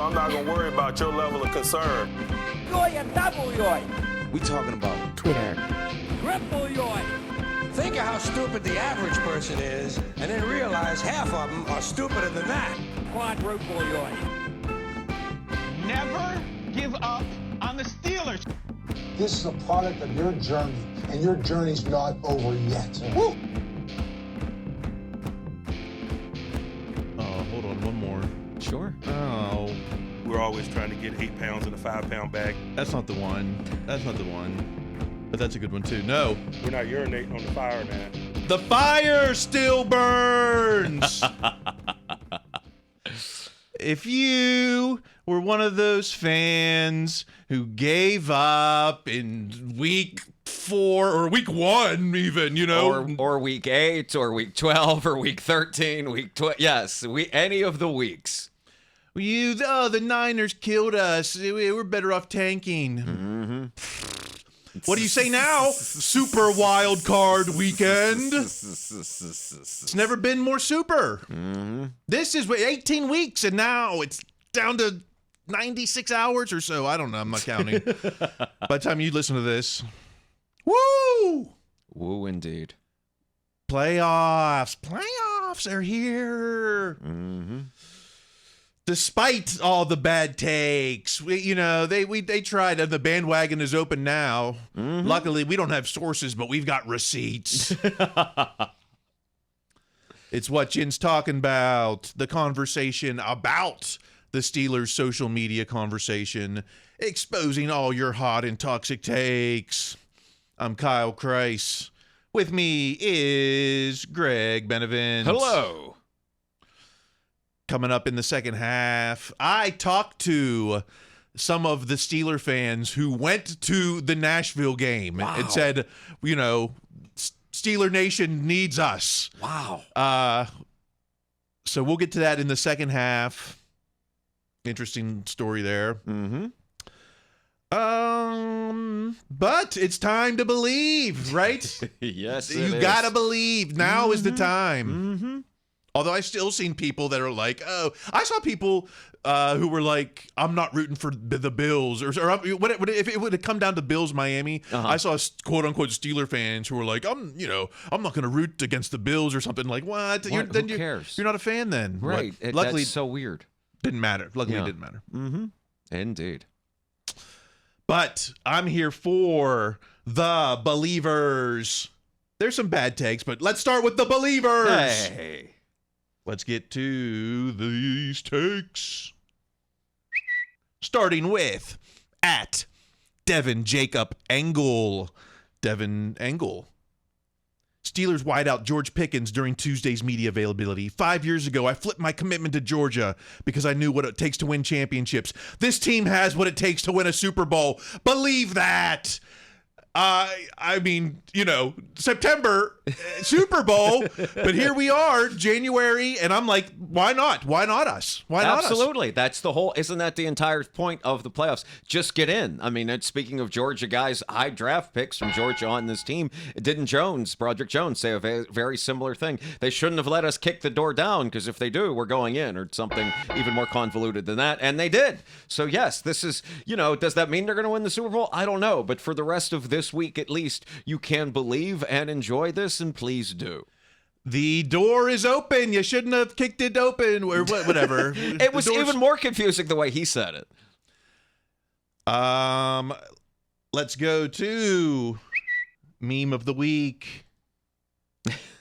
I'm not going to worry about your level of concern. Yoy and double yoy. We talking about Twitter. Triple yoy. Think of how stupid the average person is, and then realize half of them are stupider than that. Quadruple yoy. Never give up on the Steelers. This is a product of your journey, and your journey's not over yet. Woo! Oh, hold on, one more. Sure. Oh, We're always trying to get 8 pounds in a 5-pound bag. that's not the one. That's not the one. But that's a good one, too. No. We're not urinating on the fire, man. The fire still burns! If you were one of those fans who gave up in week 4 or week 1 even, you know. Or week 8 or week 12 or week 13, week 12. Yes, any of the weeks. The Niners killed us. We're better off tanking. Mm-hmm. What do you say now? Super wild card weekend. It's never been more super. Mm-hmm. This is 18 weeks, and now it's down to 96 hours or so. I don't know. I'm not counting. By the time you listen to this, woo! Woo, indeed. Playoffs are here. Mm-hmm. Despite all the bad takes, they tried. The bandwagon is open now. Mm-hmm. Luckily, we don't have sources, but we've got receipts. It's what Jin's talking about. The conversation about the Steelers' social media conversation, exposing all your hot and toxic takes. I'm Kyle Kreis. With me is Greg Benevent. Hello. Coming up in the second half, I talked to some of the Steeler fans who went to the Nashville game and said, Steeler Nation needs us. Wow. So we'll get to that in the second half. Interesting story there. Mm-hmm. But it's time to believe, right? Yes, You gotta believe. Now is the time. Mm-hmm. Although I still seen people that are like, oh, I saw people who were like, I'm not rooting for the Bills, or if it would have come down to Bills Miami, I saw quote unquote Steeler fans who were like, I'm not going to root against the Bills or something. Like, what? Who cares? You're not a fan then, Right? Luckily, that's so weird. didn't matter. Luckily, it didn't matter. Mm-hmm. Indeed. But I'm here for the believers. There's some bad takes, but let's start with the believers. Hey. Let's get to these takes. Starting with at Devin Jacob Engel. Devin Engel. Steelers wideout George Pickens during Tuesday's media availability. 5 years ago, I flipped my commitment to Georgia because I knew what it takes to win championships. This team has what it takes to win a Super Bowl. Believe that. I mean, September, Super Bowl, but here we are, January, and I'm like, why not? Why not us? Why not us? Absolutely. That's the whole, isn't that the entire point of the playoffs? Just get in. I mean, speaking of Georgia guys, high draft picks from Georgia on this team, didn't Broderick Jones say a very similar thing? They shouldn't have let us kick the door down, because if they do, we're going in, or something even more convoluted than that, and they did. So yes, this is, does that mean they're going to win the Super Bowl? I don't know, but for the rest of this week at least, you can believe and enjoy this, and please do. The door is open. You shouldn't have kicked it open, or whatever. It was even more confusing the way he said it. Let's go to meme of the week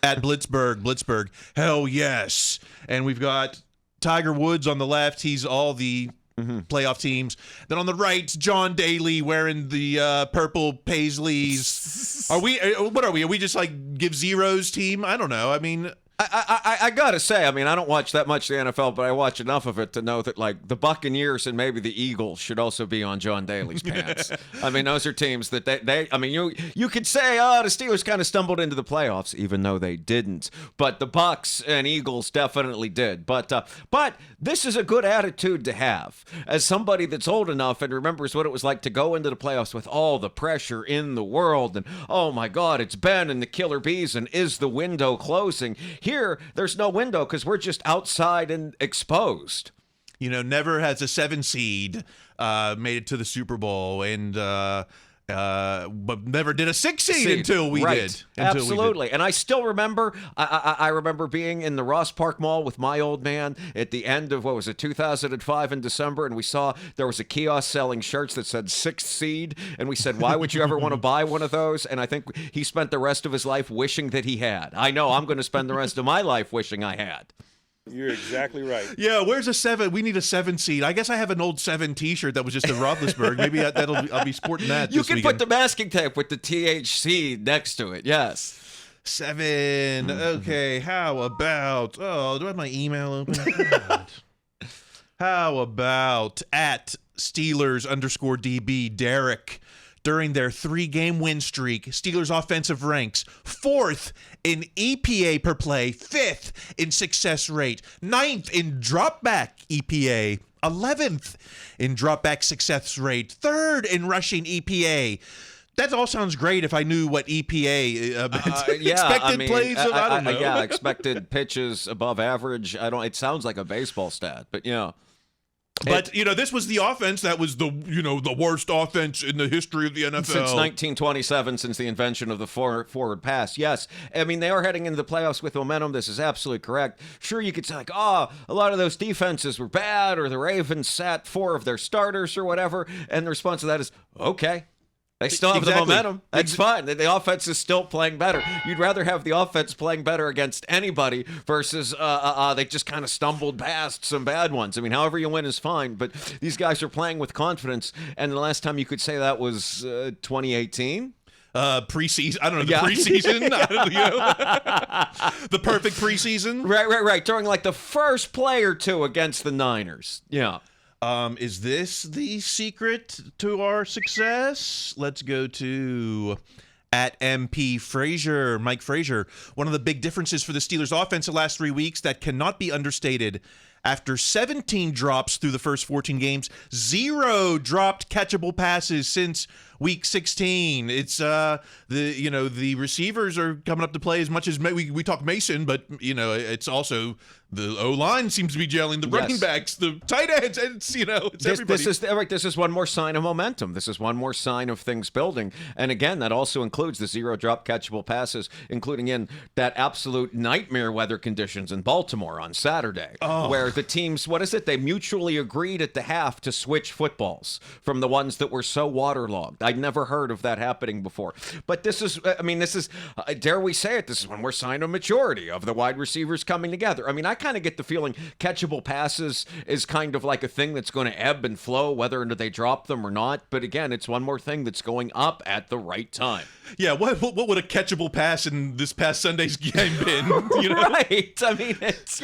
at Blitzberg. Hell yes. And we've got Tiger Woods on the left. He's all the playoff teams. Then on the right, John Daly wearing the purple paisleys. What are we? Are we just like give zeros team? I don't know. I mean, I gotta say, I mean, I don't watch that much of the NFL, but I watch enough of it to know that, like, the Buccaneers and maybe the Eagles should also be on John Daly's pants. I mean, those are teams that I mean, you could say, the Steelers kind of stumbled into the playoffs, even though they didn't. But the Bucs and Eagles definitely did. But this is a good attitude to have as somebody that's old enough and remembers what it was like to go into the playoffs with all the pressure in the world. And, oh my God, it's Ben and the Killer Bees, and is the window closing? Here, there's no window because we're just outside and exposed. Never has a 7 seed made it to the Super Bowl, and but never did a 6 seed until we did. Absolutely. And I still remember, I remember being in the Ross Park Mall with my old man at the end of, 2005 in December, and we saw there was a kiosk selling shirts that said 6th seed, and we said, why would you ever want to buy one of those? And I think he spent the rest of his life wishing that he had. I know I'm going to spend the rest of my life wishing I had. You're exactly right. Yeah, where's a 7? We need a 7 seed. I guess I have an old 7 T-shirt that was just a Roethlisberger. Maybe I'll be sporting that. You this can weekend. put the masking tape with the THC next to it. Yes. 7. Okay, how about? Oh, do I have my email open? How about at Steelers_DB Derek? During their 3-game win streak, Steelers offensive ranks 4th in EPA per play, 5th in success rate, 9th in dropback EPA, 11th in dropback success rate, 3rd in rushing EPA. That all sounds great if I knew what EPA meant. Expected plays. I don't know. Yeah, expected pitches above average. It sounds like a baseball stat, but yeah. But, this was the offense that was the worst offense in the history of the NFL. Since 1927, since the invention of the forward pass. Yes. I mean, they are heading into the playoffs with momentum. This is absolutely correct. Sure, you could say, a lot of those defenses were bad, or the Ravens sat 4 of their starters or whatever, and the response to that is, okay. They still have the momentum. That's fine. The offense is still playing better. You'd rather have the offense playing better against anybody versus they just kind of stumbled past some bad ones. I mean, however you win is fine, but these guys are playing with confidence, and the last time you could say that was 2018. Preseason. I don't know, preseason. The perfect preseason. Right. During like the first play or two against the Niners. Yeah. Is this the secret to our success? Let's go to at MP Frazier, Mike Frazier. One of the big differences for the Steelers offense the last 3 weeks that cannot be understated. After 17 drops through the first 14 games, 0 dropped catchable passes since week 16. It's the receivers are coming up to play as much as we talk Mason, but it's also the O-line seems to be gelling, the running backs, the tight ends, and it's everybody. This is one more sign of momentum. This is one more sign of things building. And again, that also includes the 0 drop catchable passes, including in that absolute nightmare weather conditions in Baltimore on Saturday, where the teams, they mutually agreed at the half to switch footballs from the ones that were so waterlogged. I'd never heard of that happening before. But this is, dare we say it, this is one more sign of maturity of the wide receivers coming together. I mean, I kind of get the feeling catchable passes is kind of like a thing that's going to ebb and flow, whether they drop them or not. But again, it's one more thing that's going up at the right time. Yeah, what would a catchable pass in this past Sunday's game been? Right. I mean, it's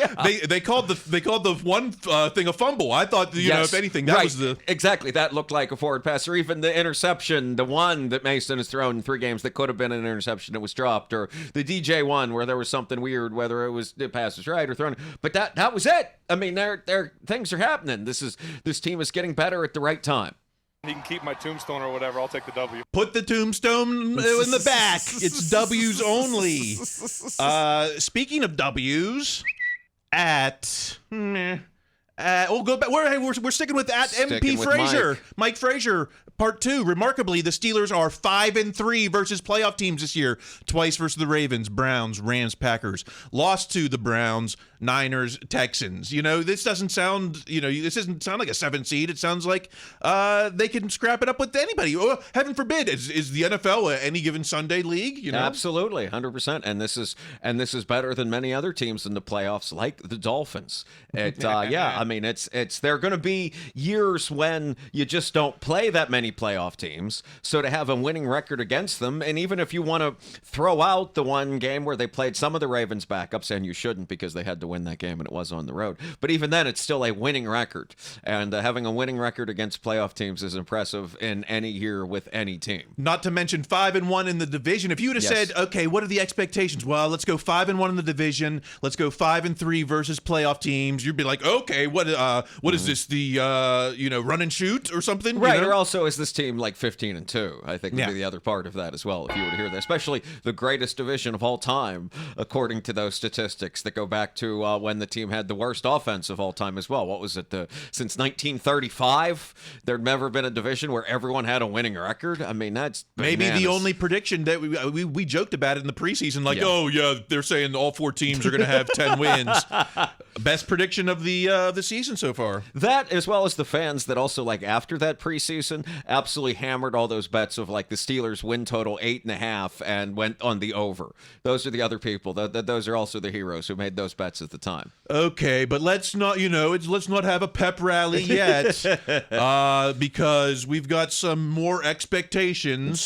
they called the one thing a fumble. I thought if anything that was the exactly that looked like a forward pass, or even the interception, the one that Mason has thrown in 3 games that could have been an interception that was dropped, or the DJ one where there was something weird, whether it was the pass was right or thrown. But that was it. I mean, there things are happening. This team is getting better at the right time. He can keep my tombstone or whatever. I'll take the W. Put the tombstone in the back. It's W's only. Speaking of W's, we'll go back. We're sticking with at MP Frazier. Mike Frazier, part 2. Remarkably, the Steelers are 5-3 versus playoff teams this year. Twice versus the Ravens, Browns, Rams, Packers. Lost to the Browns, Niners, Texans. This doesn't sound. This doesn't sound like a 7 seed. It sounds like they can scrap it up with anybody. Oh, heaven forbid. Is the NFL any given Sunday league? Absolutely, 100%. And this is better than many other teams in the playoffs, like the Dolphins. I mean, it's there are going to be years when you just don't play that many playoff teams. So to have a winning record against them, and even if you want to throw out the one game where they played some of the Ravens backups, and you shouldn't because they had to win that game and it was on the road. But even then, it's still a winning record. And having a winning record against playoff teams is impressive in any year with any team. Not to mention 5-1 in the division. If you would have said, okay, what are the expectations? Well, let's go 5-1 in the division. Let's go 5-3 versus playoff teams. You'd be like, okay, what What is this? The run and shoot or something? Right, You know? or also is this team like 15-2? I think would Yeah. be the other part of that as well, if you were to hear that. Especially the greatest division of all time, according to those statistics that go back to when the team had the worst offense of all time as well. What was it? Since 1935, there'd never been a division where everyone had a winning record. I mean, that's Maybe the bananas. only prediction that we joked about it in the preseason, like, Yeah. oh yeah, they're saying all 4 teams are going to have 10 wins. Best prediction of the season so far. That, as well as the fans that also, like, after that preseason, absolutely hammered all those bets of, like, the Steelers win total 8.5 and went on the over. Those are the other people. Those are also the heroes who made those bets at the time. Okay, but let's not, let's not have a pep rally yet, because we've got some more expectations.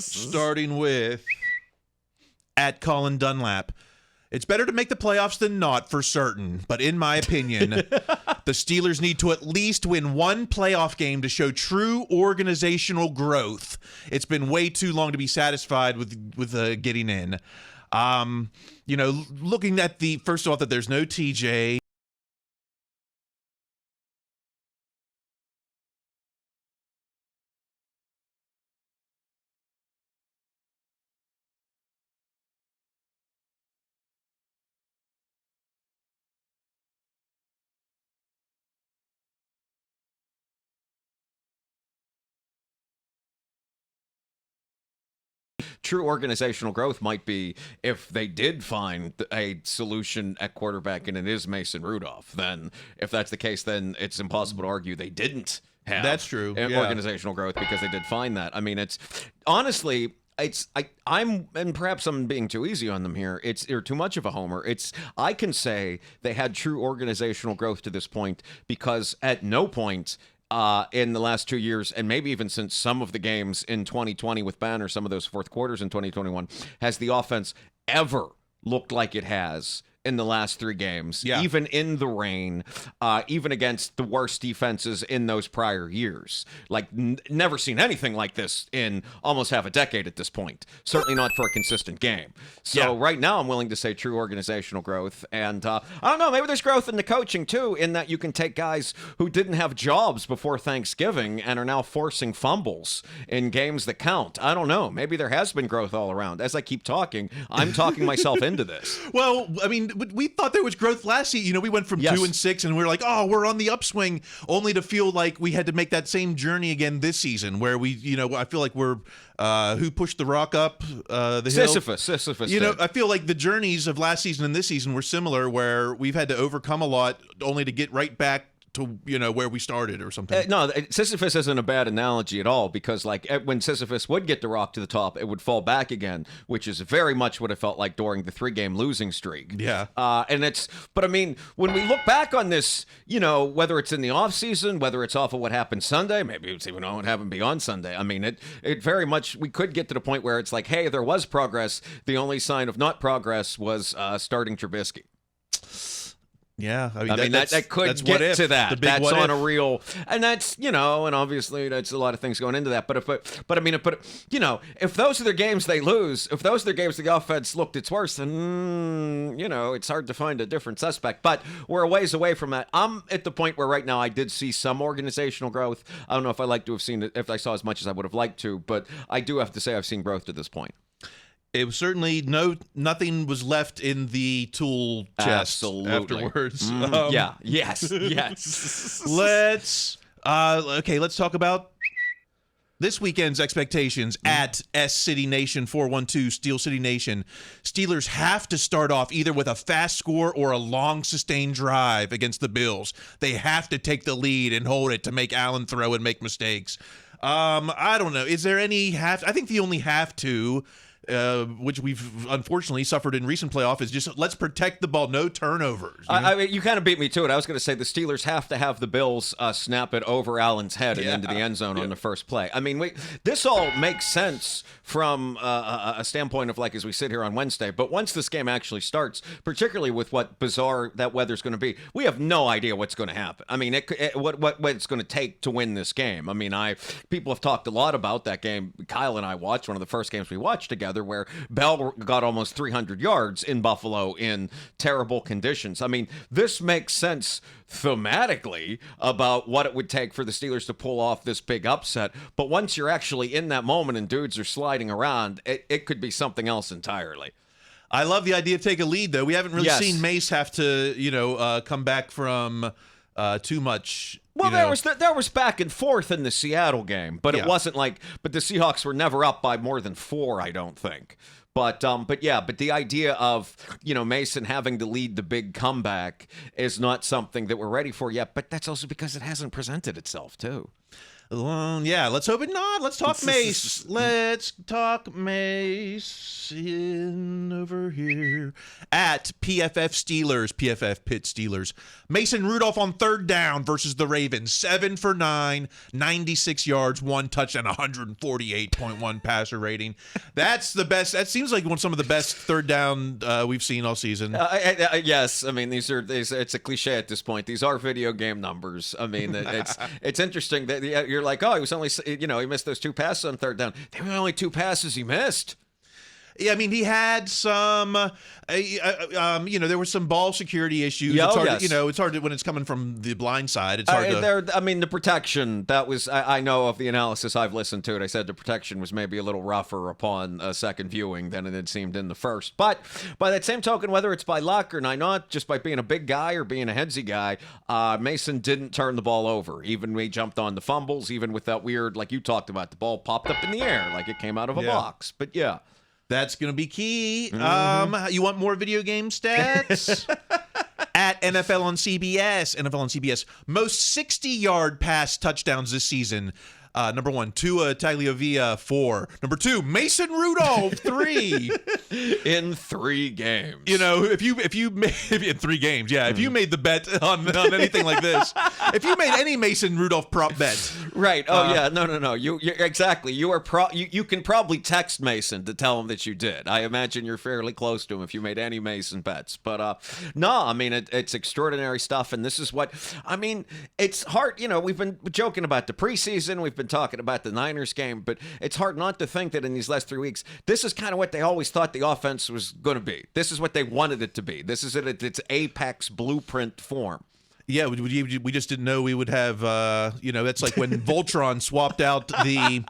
Starting with at Colin Dunlap. It's better to make the playoffs than not for certain, but in my opinion, the Steelers need to at least win one playoff game to show true organizational growth. It's been way too long to be satisfied with getting in. Looking at first of all, that there's no TJ. True organizational growth might be if they did find a solution at quarterback and it is Mason Rudolph. Then, if that's the case, then it's impossible to argue they didn't have That's true, yeah. organizational growth because they did find that. I mean, it's honestly. I'm and perhaps I'm being too easy on them here. You're too much of a homer. I can say they had true organizational growth to this point because at no point in the last 2 years, and maybe even since some of the games in 2020 with Banner, some of those fourth quarters in 2021, has the offense ever looked like it has in the last 3 games, Yeah. even in the rain, even against the worst defenses in those prior years. Like, never seen anything like this in almost half a decade at this point. Certainly not for a consistent game. So right now, I'm willing to say true organizational growth. And I don't know, maybe there's growth in the coaching, too, in that you can take guys who didn't have jobs before Thanksgiving and are now forcing fumbles in games that count. I don't know. Maybe there has been growth all around. As I keep talking, I'm talking myself into this. Well, I mean, we thought there was growth last season. We went from 2-6, and we were like, oh, we're on the upswing, only to feel like we had to make that same journey again this season, where I feel like we're who pushed the rock up the hill? Sisyphus. I feel like the journeys of last season and this season were similar, where we've had to overcome a lot only to get right back to where we started or something. No, Sisyphus isn't a bad analogy at all, because like when Sisyphus would get the rock to the top, it would fall back again, which is very much what it felt like during the 3-game losing streak. Yeah. But I mean, when we look back on this, whether it's in the off season, whether it's off of what happened Sunday, maybe it's even on what happened beyond Sunday. I mean, it very much, we could get to the point where it's like, hey, there was progress. The only sign of not progress was starting Trubisky. Yeah, I mean that could that's get what if, to that. the big That's what on if. a real, and that's and obviously that's a lot of things going into that. But if those are the games they lose, if those are the games the offense looked its worst, then it's hard to find a different suspect. But we're a ways away from that. I'm at the point where right now I did see some organizational growth. I don't know if I like to have seen it, if I saw as much as I would have liked to, but I do have to say I've seen growth to this point. It was certainly nothing was left in the tool chest Absolutely. afterwards. Yes. Let's talk about this weekend's expectations at S City Nation 412 Steel City Nation. Steelers have to start off either with a fast score or a long sustained drive against the Bills. They have to take the lead and hold it to make Allen throw and make mistakes. I don't know. Is there any I think the only have to, which we've unfortunately suffered in recent playoff, is just let's protect the ball, no turnovers. I mean, you kind of beat me to it. I was going to say the Steelers have to have the Bills snap it over Allen's head and into the end zone on the first play. I mean, this all makes sense from a standpoint of like as we sit here on Wednesday. But once this game actually starts, particularly with what bizarre that weather's going to be, we have no idea what's going to happen. I mean, what it's going to take to win this game. I mean, people have talked a lot about that game. Kyle and I watched one of the first games we watched together. weather, where Bell got almost 300 yards in Buffalo in terrible conditions. I mean, this makes sense thematically about what it would take for the Steelers to pull off this big upset. But once you're actually in that moment and dudes are sliding around, it could be something else entirely. I love the idea of take a lead, though. We haven't really Yes. seen Mase have to, come back from too much. Well, there was back and forth in the Seattle game, but Yeah. it wasn't like. But the Seahawks were never up by more than 4, I don't think. But the idea of Mason having to lead the big comeback is not something that we're ready for yet. But that's also because it hasn't presented itself too. Yeah, let's hope it not. Let's talk Mase. Let's talk Mase over here at PFF Steelers, PFF Pitt Steelers. Mason Rudolph on third down versus the Ravens. 7 for 9, 96 yards, 1 touchdown, 148.1 passer rating. That's the best. That seems like some of the best third down we've seen all season. Yes, I mean it's a cliche at this point. These are video game numbers. I mean it's interesting that you're like, oh, he was only he missed those 2 passes on third down. They were only 2 passes he missed. Yeah, I mean, he had some, there were some ball security issues. Yeah, it's hard, yes. it's hard when it's coming from the blind side. It's hard the protection, that was, I know of the analysis, I've listened to it. I said the protection was maybe a little rougher upon a second viewing than it had seemed in the first. But by that same token, whether it's by luck or not, just by being a big guy or being a headsy guy, Mason didn't turn the ball over. Even when he jumped on the fumbles, even with that weird, like you talked about, the ball popped up in the air like it came out of a box. But yeah. That's going to be key. You want more video game stats? At NFL on CBS, most 60-yard pass touchdowns this season. Number 1, Tua Tagovailoa, 4. Number 2, Mason Rudolph, 3. In 3 games. If you in 3 games, yeah. If you made the bet on anything like this, if you made any Mason Rudolph prop bet, right? Oh yeah, no. You exactly. You are you can probably text Mason to tell him that you did. I imagine you're fairly close to him if you made any Mason bets. But no, I mean it's extraordinary stuff, and this is what I mean. It's hard. We've been joking about the preseason. We've been talking about the Niners game, but it's hard not to think that in these last 3 weeks, this is kind of what they always thought the offense was going to be. This is what they wanted it to be. This is it at its apex blueprint form. Yeah, we just didn't know we would have, that's like when Voltron swapped out the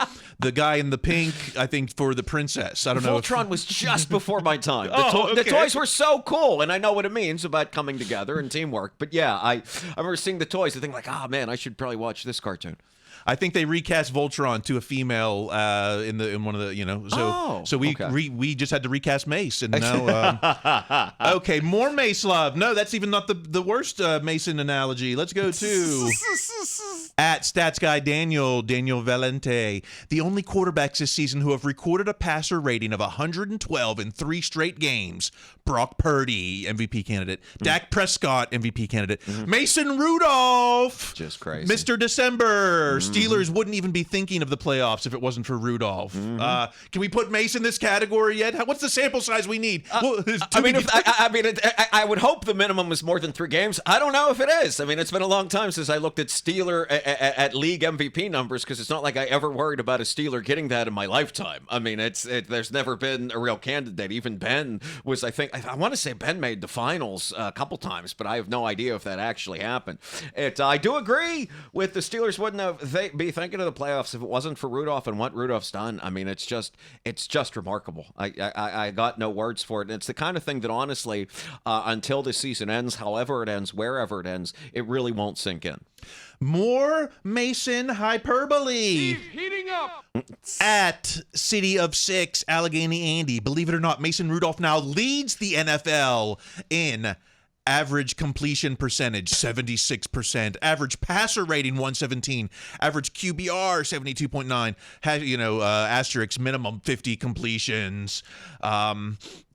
guy in the pink, I think, for the princess. I don't know. Voltron was just before my time. Okay. The toys were so cool, and I know what it means about coming together and teamwork. But yeah, I remember seeing the toys and thinking like, oh man, I should probably watch this cartoon. I think they recast Voltron to a female in one of the So we just had to recast Mace, and now okay, more Mace love. No, that's even not the worst Mason analogy. Let's go to at Stats Guy Daniel Valente, the only quarterbacks this season who have recorded a passer rating of 112 in 3 straight games. Brock Purdy, MVP candidate. Dak Prescott, MVP candidate. Mason Rudolph, just crazy. Mr. December. Steelers wouldn't even be thinking of the playoffs if it wasn't for Rudolph. Can we put Mace in this category yet? What's the sample size we need? I would hope the minimum is more than 3 games. I don't know if it is. I mean, it's been a long time since I looked at Steeler at league MVP numbers, because it's not like I ever worried about a Steeler getting that in my lifetime. I mean, there's never been a real candidate. Even Ben was, I want to say Ben made the finals a couple times, but I have no idea if that actually happened. I do agree with the Steelers wouldn't have be thinking of the playoffs if it wasn't for Rudolph and what Rudolph's done. I mean, it's just remarkable. I got no words for it. And it's the kind of thing that honestly, until the season ends, however it ends, wherever it ends, it really won't sink in. More Mason hyperbole. Heating up. At City of 6, Allegheny Andy. Believe it or not, Mason Rudolph now leads the NFL in average completion percentage, 76%. Average passer rating, 117. Average QBR, 72.9. Asterisk minimum 50 completions.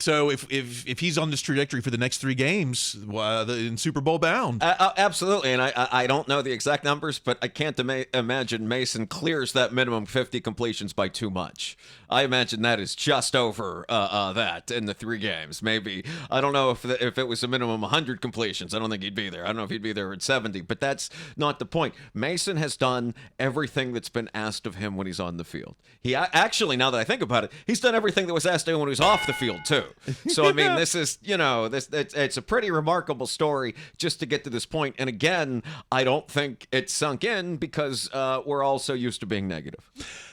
So if he's on this trajectory for the next 3 games in Super Bowl bound, absolutely, and I don't know the exact numbers, but I can't imagine Mason clears that minimum 50 completions by too much. I imagine that is just over that in the 3 games. Maybe I don't know if it was a minimum 100 completions. I don't think he'd be there. I don't know if he'd be there at 70, but that's not the point. Mason has done everything that's been asked of him when he's on the field. He actually, now that I think about it, he's done everything that was asked of him when he was off the field too. So, I mean, this is, it's a pretty remarkable story just to get to this point. And again, I don't think it's sunk in because we're all so used to being negative.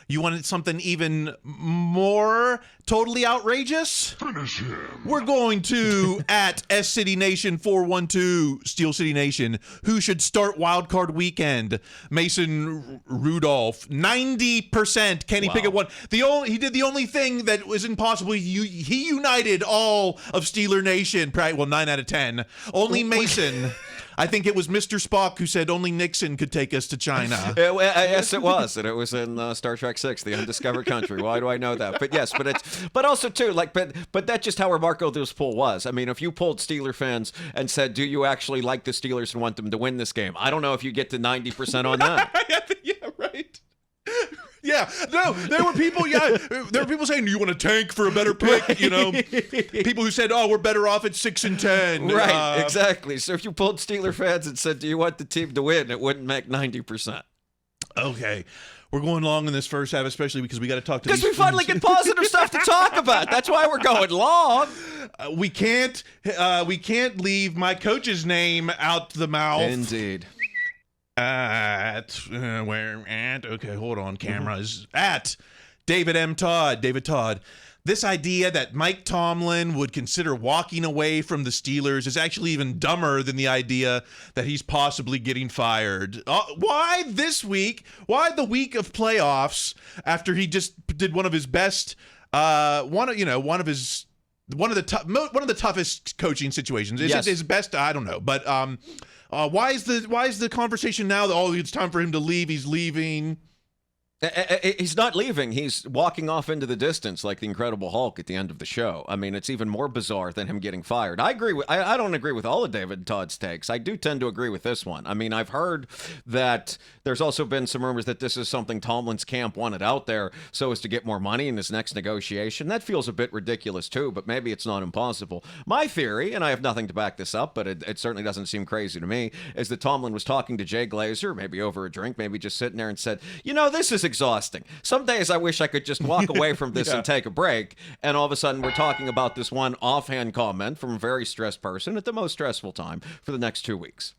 You wanted something even more totally outrageous? Finish him. We're going to, at S City Nation 412, Steel City Nation, who should start Wild Card Weekend? Mason Rudolph, 90%. Can he pick at one? He did the only thing that was impossible. He united all of Steeler Nation. Well, 9 out of 10. Only Mason. I think it was Mr. Spock who said only Nixon could take us to China. Yes, it was, and it was in Star Trek 6, The Undiscovered Country. Why do I know that? But yes, but also too, but that's just how remarkable this poll was. I mean, if you polled Steeler fans and said, "Do you actually like the Steelers and want them to win this game?" I don't know if you get to 90% on that. Yeah, right. Yeah, no, there were people. Yeah, there were people saying, "Do you want to tank for a better pick?" Right. You know, people who said, "Oh, we're better off at 6 and 10." Right, exactly. So if you pulled Steeler fans and said, "Do you want the team to win?" it wouldn't make 90%. Okay, we're going long in this first half, especially because we got to talk to. Because we finally get positive stuff to talk about. That's why we're going long. We can't leave my coach's name out the mouth. Indeed. Okay, hold on, cameras. At David M. Todd. David Todd. This idea that Mike Tomlin would consider walking away from the Steelers is actually even dumber than the idea that he's possibly getting fired. Why this week? Why the week of playoffs after he just did one of his best, one of the toughest coaching situations? Is it his best? I don't know, but why is the conversation now that it's time for him to leave? He's leaving. He's not leaving. He's walking off into the distance like the Incredible Hulk at the end of the show. I mean, it's even more bizarre than him getting fired. I don't agree with all of David Todd's takes. I do tend to agree with this one. I mean, I've heard that there's also been some rumors that this is something Tomlin's camp wanted out there so as to get more money in his next negotiation. That feels a bit ridiculous too, but maybe it's not impossible. My theory, and I have nothing to back this up, but it certainly doesn't seem crazy to me, is that Tomlin was talking to Jay Glazer, maybe over a drink, maybe just sitting there and said, this is exhausting. Some days I wish I could just walk away from this and take a break. And all of a sudden we're talking about this one offhand comment from a very stressed person at the most stressful time for the next 2 weeks.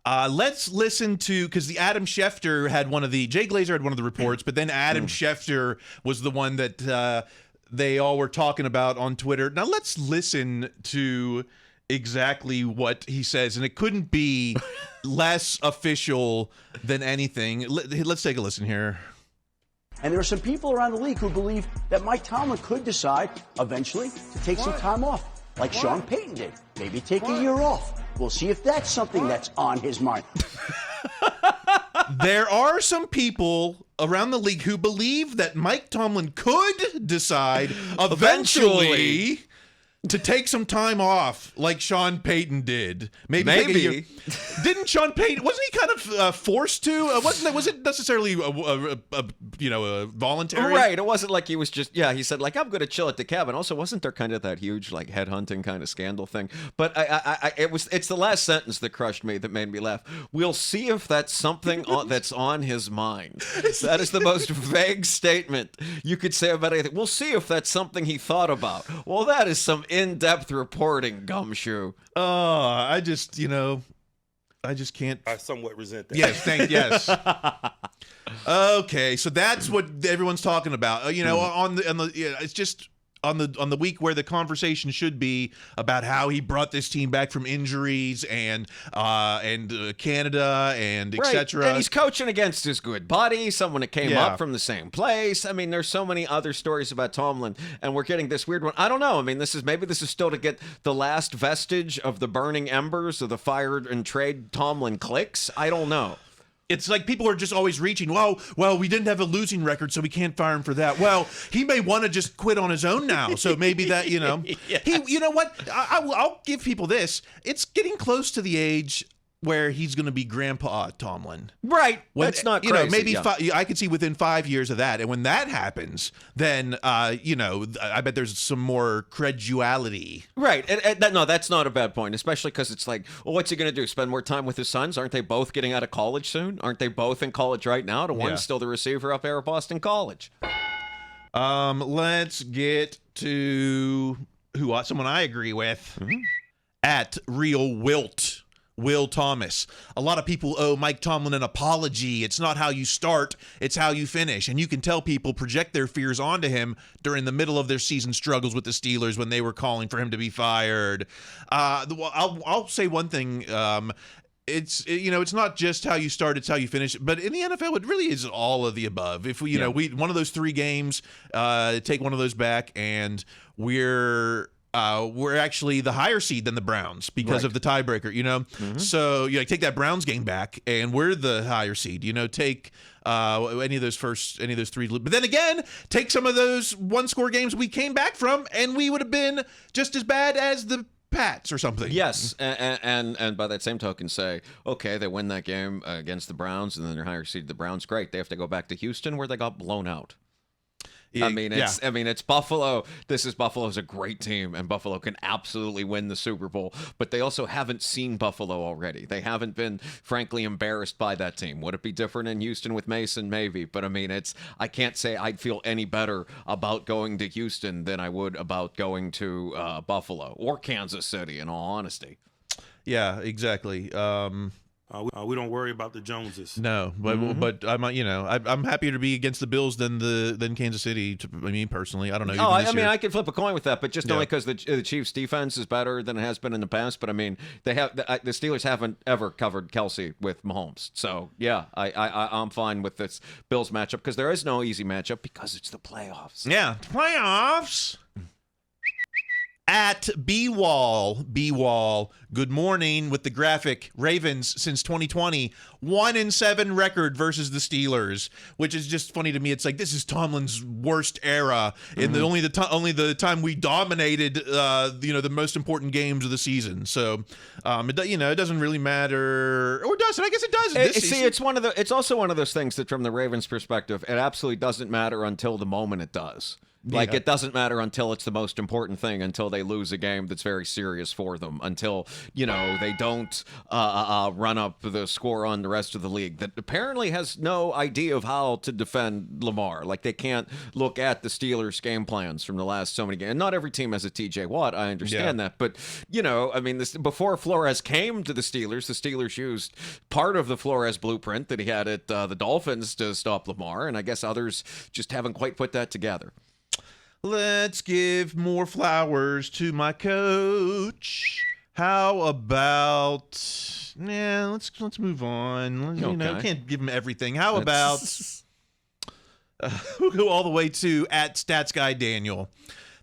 Let's listen to, because the Adam Schefter had Jay Glazer had one of the reports, but then Adam Schefter was the one that they all were talking about on Twitter. Now let's listen to exactly what he says, and it couldn't be less official than anything. Let's take a listen here. And there are some people around the league who believe that Mike Tomlin could decide eventually to take some time off, like Sean Payton did. Maybe take a year off. We'll see if that's something that's on his mind. There are some people around the league who believe that Mike Tomlin could decide eventually to take some time off, like Sean Payton did. Maybe. Didn't Sean Payton? Wasn't he kind of forced to? Was it necessarily voluntary? Right. It wasn't like he was just. Yeah. He said I'm going to chill at the cabin. Also, wasn't there kind of that huge headhunting kind of scandal thing? But it's the last sentence that crushed me, that made me laugh. We'll see if that's something that's on his mind. That is the most vague statement you could say about anything. We'll see if that's something he thought about. Well, that is some in-depth reporting, Gumshoe. Oh, I just can't. I somewhat resent that. Yes. Okay, so that's what everyone's talking about. It's just on the week where the conversation should be about how he brought this team back from injuries and Canada and etc. And he's coaching against his good buddy, someone that came up from the same place. I mean, there's so many other stories about Tomlin, and we're getting this weird one. I don't know. I mean, this is still to get the last vestige of the burning embers of the fired and trade Tomlin cliques. I don't know. It's like people are just always reaching. Well, we didn't have a losing record, so we can't fire him for that. Well, he may want to just quit on his own now, so maybe that Yes. he. You know what? I'll give people this. It's getting close to the age where he's going to be Grandpa Tomlin. Right. When, That's not crazy. Maybe yeah. I could see within 5 years of that, and when that happens, then I bet there's some more credulity. Right. No, that's not a bad point, especially because it's like, well, what's he going to do? Spend more time with his sons? Aren't they both getting out of college soon? Aren't they both in college right now? The one's still the receiver up there at Boston College. Let's get to someone I agree with. At Real Wilt. Will Thomas. A lot of people owe Mike Tomlin an apology. It's not how you start, it's how you finish. And you can tell people project their fears onto him during the middle of their season struggles with the Steelers when they were calling for him to be fired. I'll say one thing. It's not just how you start, it's how you finish. But in the NFL, it really is all of the above. If we one of those 3 games, take one of those back, and we're actually the higher seed than the Browns because of the tiebreaker, So take that Browns game back, and we're the higher seed. Take any of those 3, but then again, take some of those 1-score games we came back from, and we would have been just as bad as the Pats or something. Yes, and by that same token, say, okay, they win that game against the Browns, and then they're higher seed. The Browns, great. They have to go back to Houston where they got blown out. It's Buffalo. Buffalo's a great team, and Buffalo can absolutely win the Super Bowl, but they also haven't seen Buffalo already. They haven't been, frankly, embarrassed by that team. Would it be different in Houston with Mason? Maybe, but I can't say I'd feel any better about going to Houston than I would about going to Buffalo or Kansas City, in all honesty. Yeah, exactly. We don't worry about the Joneses. No, but I'm happier to be against the Bills than Kansas City. Personally, I don't know. I could flip a coin with that, but just only because the Chiefs' defense is better than it has been in the past. But they have the Steelers haven't ever covered Kelsey with Mahomes, so yeah, I'm fine with this Bills matchup because there is no easy matchup because it's the playoffs. Yeah, playoffs. At B-Wall, good morning with the graphic. Ravens since 2020, 1-7 record versus the Steelers, which is just funny to me. It's like this is Tomlin's worst era in only the time we dominated the most important games of the season. So it doesn't really matter, or does it? I guess it does. This season. It's also one of those things that from the Ravens' perspective, it absolutely doesn't matter until the moment it does. It doesn't matter until it's the most important thing, until they lose a game that's very serious for them, until, they don't run up the score on the rest of the league that apparently has no idea of how to defend Lamar. They can't look at the Steelers' game plans from the last so many games. And not every team has a TJ Watt, I understand that. But, before Flores came to the Steelers used part of the Flores blueprint that he had at the Dolphins to stop Lamar, and I guess others just haven't quite put that together. Let's give more flowers to my coach. How about let's move on. Okay. Can't give him everything. How about we'll go all the way to at Stats Guy Daniel.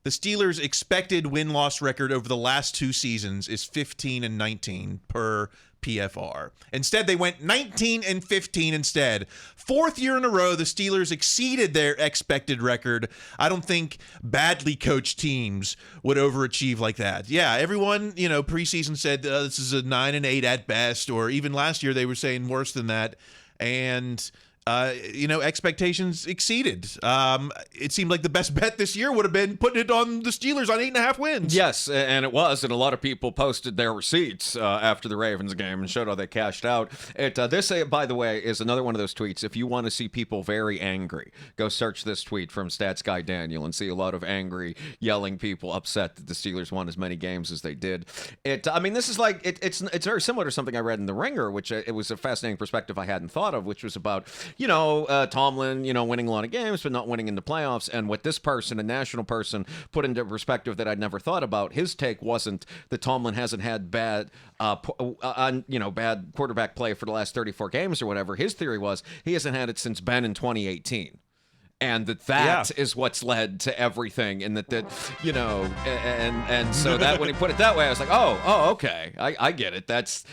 The Steelers' expected win-loss record over the last 2 seasons is 15-19 per PFR. Instead, they went 19-15 instead. 4th year in a row, the Steelers exceeded their expected record. I don't think badly coached teams would overachieve like that. Yeah, everyone, preseason said this is a 9-8 at best, or even last year they were saying worse than that. And expectations exceeded. It seemed like the best bet this year would have been putting it on the Steelers on 8.5 wins. Yes, and it was, and a lot of people posted their receipts after the Ravens game and showed how they cashed out. This, by the way, is another one of those tweets. If you want to see people very angry, go search this tweet from Stats Guy Daniel and see a lot of angry, yelling people upset that the Steelers won as many games as they did. This is it's very similar to something I read in The Ringer, which it was a fascinating perspective I hadn't thought of, which was about Tomlin, winning a lot of games, but not winning in the playoffs. And what this person, a national person, put into perspective that I'd never thought about, his take wasn't that Tomlin hasn't had bad quarterback play for the last 34 games or whatever. His theory was he hasn't had it since Ben in 2018. and that is what's led to everything, and that you know, and so that when he put it that way, I was like, oh, okay, I get it. That's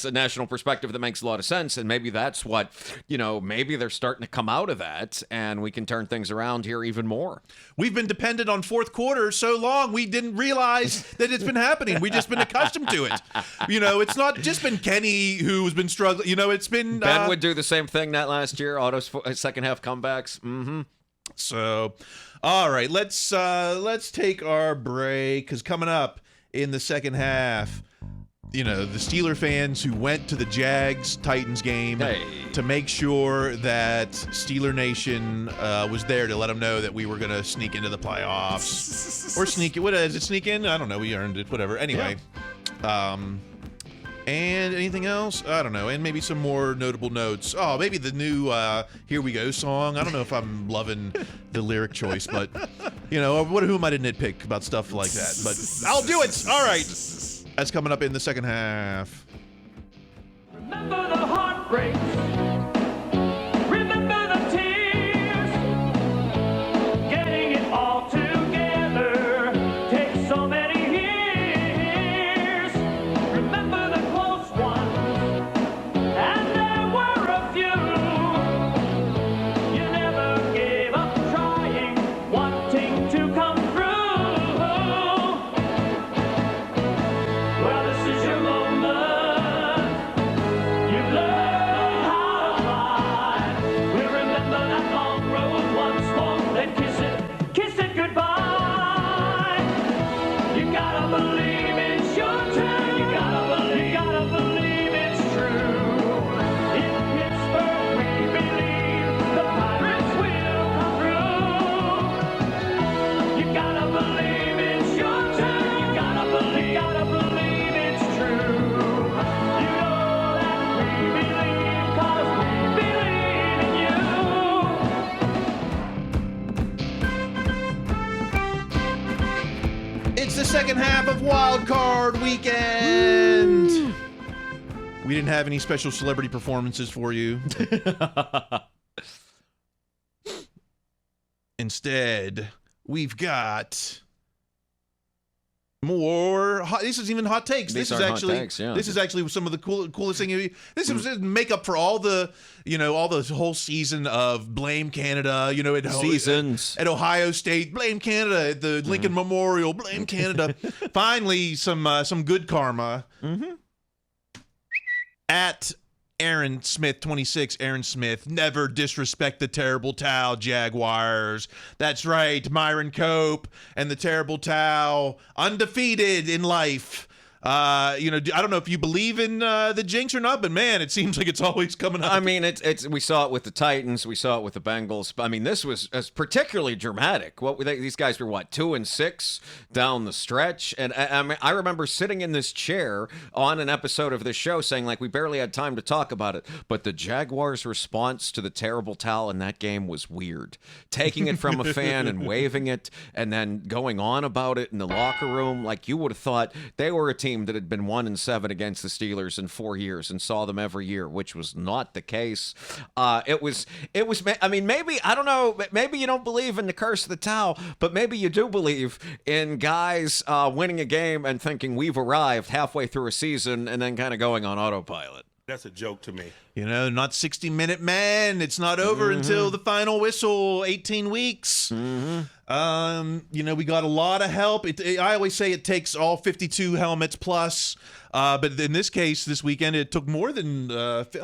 a national perspective that makes a lot of sense, and maybe that's what, you know, maybe they're starting to come out of that, and we can turn things around here even more. We've been dependent on fourth quarter so long, we didn't realize that it's been happening. We've just been accustomed to it. You know, it's not just been Kenny who's been struggling. You know, it's been Ben would do the same thing that last year. Otto's second half comebacks. Mm-hmm. So, all right, let's take our break, because coming up in the second half, you know, the Steeler fans who went to the Jags-Titans game to make sure that Steeler Nation was there to let them know that we were going to sneak into the playoffs. Or sneak it. What is it, sneak in? I don't know. We earned it. Whatever. Anyway. Yeah. And anything else? I don't know. And maybe some more notable notes. Oh, maybe the new Here We Go song. I don't know if I'm loving the lyric choice, but, you know, who am I to nitpick about stuff like that? But I'll do it. All right. That's coming up in the second half. Remember the heartbreaks. Remember the tears. Getting it all together takes so many years. Remember the close ones, and there were a few. You never gave up trying, wanting to come through. Well, this is your moment. You've learned how to fly. We'll remember that long road once more, then kiss it goodbye. You gotta believe it's your turn. You gotta believe it's true. In Pittsburgh, we believe the Pirates will come through. You gotta believe it's your turn. You gotta believe it's true. You know that we believe, 'cause we believe in you. It's the second half of Wild Card Weekend. We didn't have any special celebrity performances for you. Instead, we've got more hot. This is even hot takes. These This is are hot actually takes, yeah. this is actually some of the coolest thing. This was makeup for all the, you know, all the whole season of Blame Canada. You know, Seasons. at Ohio State, Blame Canada. At the Lincoln Memorial, Blame Canada. Finally, some good karma. At Aaron Smith 26, Aaron Smith, never disrespect the Terrible Towel Jaguars. That's right, Myron Cope and the Terrible Towel, undefeated in life. You know, I don't know if you believe in the jinx or not, but man, it seems like it's always coming up. I mean, it's we saw it with the Titans, we saw it with the Bengals. I mean, this was particularly dramatic. What were they? These guys were 2-6 down the stretch, and I mean, I remember sitting in this chair on an episode of this show saying, like, we barely had time to talk about it, but the Jaguars' response to the Terrible Towel in that game was weird. Taking it from a fan and waving it, and then going on about it in the locker room, like you would have thought they were a team that had been 1-7 against the Steelers in 4 years and saw them every year, which was not the case. It was. I mean, maybe, I don't know. Maybe you don't believe in the curse of the towel, but maybe you do believe in guys winning a game and thinking we've arrived halfway through a season and then kind of going on autopilot. That's a joke to me. You know, not 60-minute man. It's not over until the final whistle, 18 weeks. You know, we got a lot of help. I always say it takes all 52 helmets plus. But in this case, this weekend, it took more than, took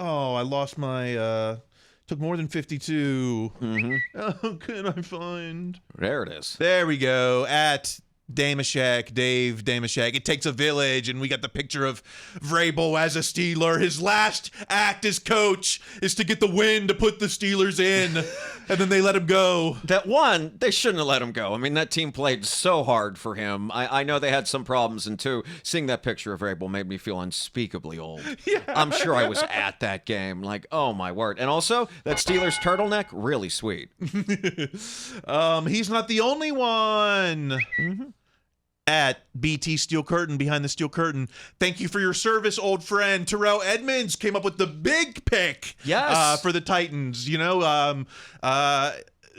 more than 52. Oh, can I find? There it is. There we go. At Dave Damashek. It takes a village, and we got the picture of Vrabel as a Steeler. His last act as coach is to get the win to put the Steelers in, and then they let him go. That one, they shouldn't have let him go. I mean, that team played so hard for him. I know they had some problems, and two, seeing that picture of Vrabel made me feel unspeakably old. Yeah. I'm sure I was at that game. Like, oh my word. And also, that Steelers turtleneck, really sweet. He's not the only one. At BT Steel Curtain, behind the steel curtain. Thank you for your service, old friend. Terrell Edmonds came up with the big pick yes. For the Titans. You know,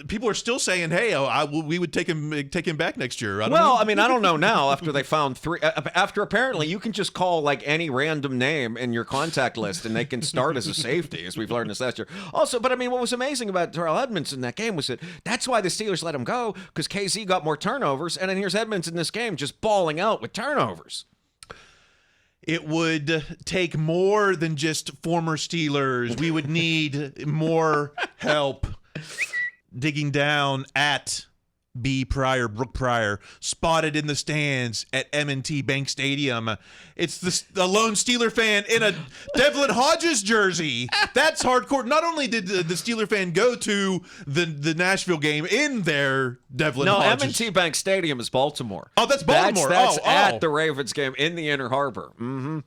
people are still saying, "Hey, we would take him back next year." I don't know now after they found 3. After apparently you can just call like any random name in your contact list and they can start as a safety, as we've learned this last year. Also, but I mean, what was amazing about Terrell Edmonds in that game was that's why the Steelers let him go, because KC got more turnovers, and then here's Edmonds in this game just balling out with turnovers. It would take more than just former Steelers. We would need more help digging down at B. Pryor, Brooke Pryor, spotted in the stands at M&T Bank Stadium. It's the lone Steeler fan in a Devlin Hodges jersey. That's hardcore. Not only did the Steeler fan go to the Nashville game in their Devlin Hodges. No, M&T Bank Stadium is Baltimore. Oh, that's Baltimore. That's at the Ravens game in the Inner Harbor. Mm-hmm.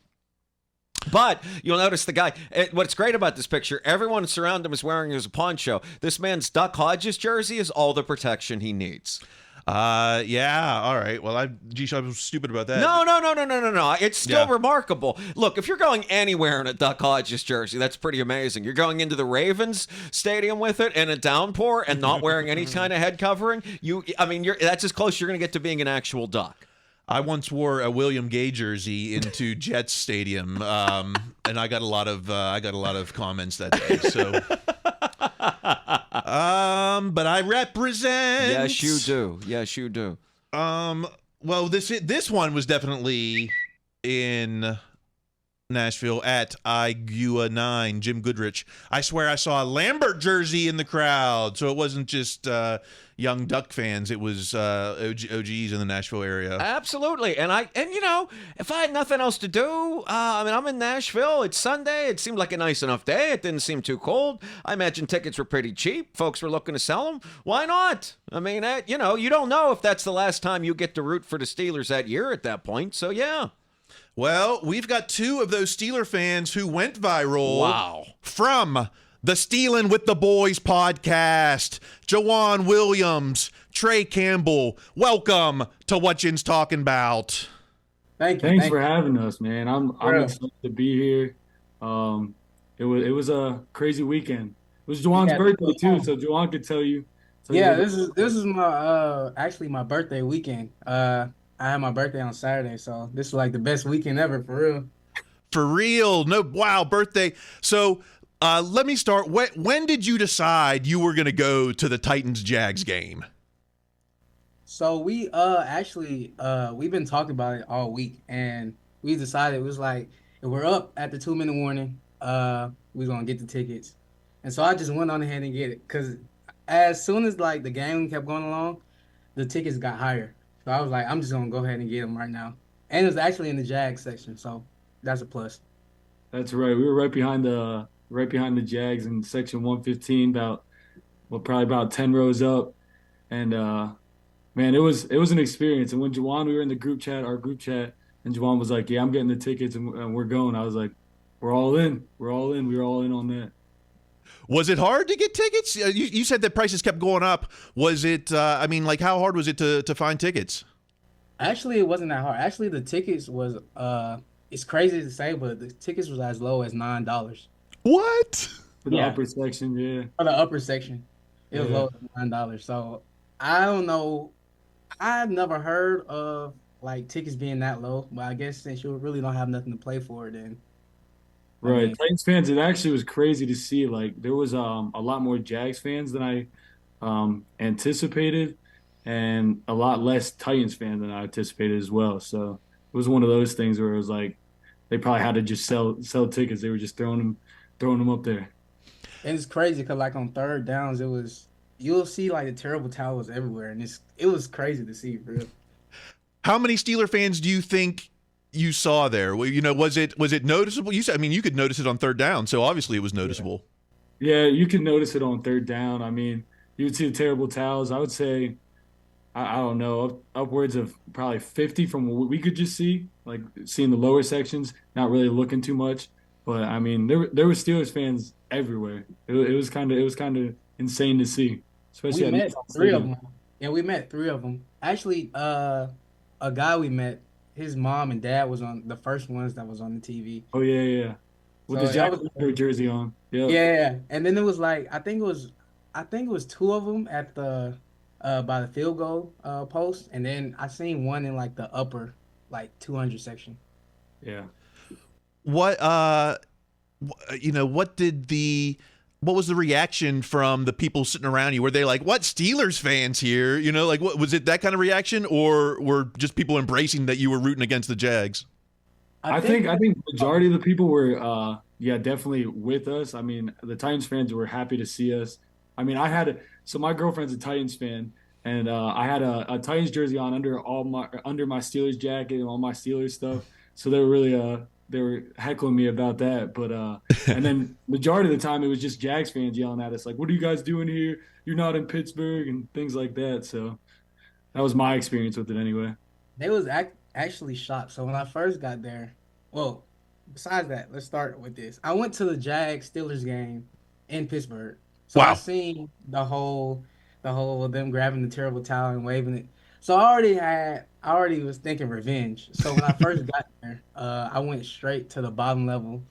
But you'll notice the guy, what's great about this picture, everyone surrounding him is wearing his poncho. This man's Duck Hodges jersey is all the protection he needs. Yeah, all right. Well, I was stupid about that. No. It's still remarkable. Look, if you're going anywhere in a Duck Hodges jersey, that's pretty amazing. You're going into the Ravens stadium with it in a downpour and not wearing any kind of head covering. That's as close you're going to get to being an actual Duck. I once wore a William Gay jersey into Jets Stadium, and I got a lot of comments that day. So, but I represent. Yes, you do. Well, this one was definitely in Nashville at IGUA 9, Jim Goodrich. I swear I saw a Lambert jersey in the crowd, so it wasn't just young Duck fans. It was OGs in the Nashville area. Absolutely. And if I had nothing else to do, I'm in Nashville. It's Sunday. It seemed like a nice enough day. It didn't seem too cold. I imagine tickets were pretty cheap. Folks were looking to sell them. Why not? I mean, you don't know if that's the last time you get to root for the Steelers that year at that point. So, yeah. Well, we've got 2 of those Steeler fans who went viral. Wow. From the Steelin' with the Boys podcast. Jawan Williams, Trey Campbell, welcome to What Yin's Talking About. Thanks for having us, man. I'm excited to be here. It was a crazy weekend. It was Jawan's birthday too, so Jawan could tell you. This is my actually my birthday weekend. I had my birthday on Saturday, so this is like the best weekend ever, for real. For real. No, wow, birthday. So let me start. When did you decide you were going to go to the Titans-Jags game? So we we've been talking about it all week, and we decided it was like, if we're up at the 2-minute warning, we're going to get the tickets. And so I just went on ahead and get it, because as soon as like the game kept going along, the tickets got higher. So I was like, I'm just going to go ahead and get them right now. And it was actually in the Jags section, so that's a plus. That's right. We were right behind the Jags in section 115, probably about 10 rows up. And man, it was an experience. And when we were in our group chat, and Jawan was like, "Yeah, I'm getting the tickets and we're going." I was like, "We're all in. We were all in on that." Was it hard to get tickets? You said that prices kept going up. Was it, how hard was it to find tickets? Actually, it wasn't that hard. Actually, the tickets was, it's crazy to say, but the tickets was as low as $9. What? For the upper section, yeah. For the upper section. It was low as $9. So, I don't know. I've never heard of, like, tickets being that low, but I guess since you really don't have nothing to play for, then. Right. Titans fans, it actually was crazy to see. Like, there was a lot more Jags fans than I anticipated, and a lot less Titans fans than I anticipated as well. So it was one of those things where it was like they probably had to just sell tickets. They were just throwing them up there. And it's crazy because, like, on third downs, you'll see, like, the terrible towels everywhere, and it was crazy to see, for real. How many Steeler fans do you think you saw there? Well, was it noticeable? You said, you could notice it on third down, so obviously it was noticeable. Yeah, you can notice it on third down. I mean, you would see the terrible towels. I would say, I don't know, upwards of probably 50 from what we could just see, like seeing the lower sections, not really looking too much. But I mean, there were Steelers fans everywhere. It was kind of insane to see, especially we met 3 of them. Yeah, we met 3 of them. Actually, a guy we met, his mom and dad was on the first ones that was on the TV. Oh yeah. With the Jaguar jersey on. Yeah. And then it was like, I think it was I think it was two of them at the by the field goal post, and then I seen one in like the upper like 200 section. Yeah. What what was the reaction from the people sitting around you? Were they like, "What, Steelers fans here?" Like, what was it, that kind of reaction, or were just people embracing that you were rooting against the Jags? I think majority of the people were definitely with us. I mean, the Titans fans were happy to see us. I mean, so my girlfriend's a Titans fan, and I had a Titans jersey on under my Steelers jacket and all my Steelers stuff. So they were heckling me about that. But and then majority of the time it was just Jags fans yelling at us like, "What are you guys doing here? You're not in Pittsburgh," and things like that. So that was my experience with it anyway. They was actually shocked. So when I first got there, well, besides that, let's start with this. I went to the Jags Steelers game in Pittsburgh. So Wow. I seen the whole of them grabbing the terrible towel and waving it. So I already was thinking revenge. So when I first got there, I went straight to the bottom level,